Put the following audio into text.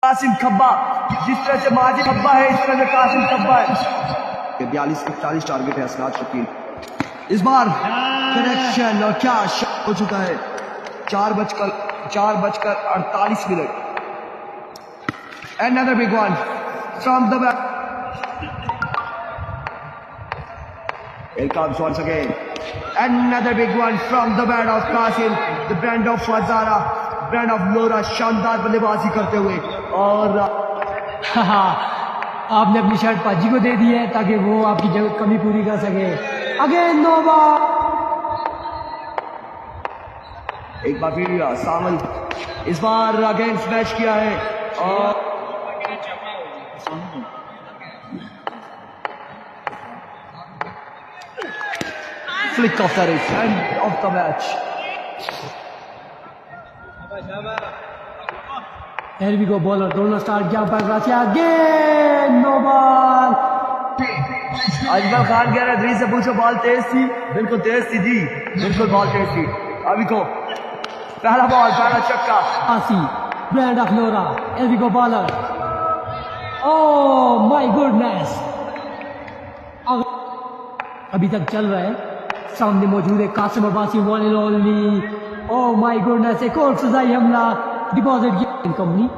कासिम खब्बा, जिस तरह से माजिद खब्बा है इस तरह से कासिम खब्बा है। 42 के 40 टारगेट है असनाद शकील। इस बार कनेक्शन और क्या शॉट हो चुका है। 4:48। Another big one from the back. Here comes once again. Another big one from the bat of Qasim, the brand of Fazara, brand of Lora, शानदार बल्लेबाजी करते हुए। और आपने अपनी शर्ट पाजी को दे दी है ताकि वो आपकी कमी पूरी कर सके। Again no ball. एक बार फिर सामल इस बार अगेन स्मैश किया है और flick of the wrist, end of the match. Here we go, bowler दोनों स्टार्ट किया पर again no ball. Ajmal Khan कह रहे हैं से पूछो बॉल तेज थी। बिल्कुल तेज थी जी, बिल्कुल बॉल तेज थी। अभी को पहला बॉल, पहला छक्का। आसी ब्रांड ऑफ लोरा। Here we go, bowler। Oh my goodness, अभी तक चल रहा है। सामने मौजूद है Qasim Abbasi, one and only. Oh my goodness, एक और सजाई हमला डिपॉजिट कंपनी।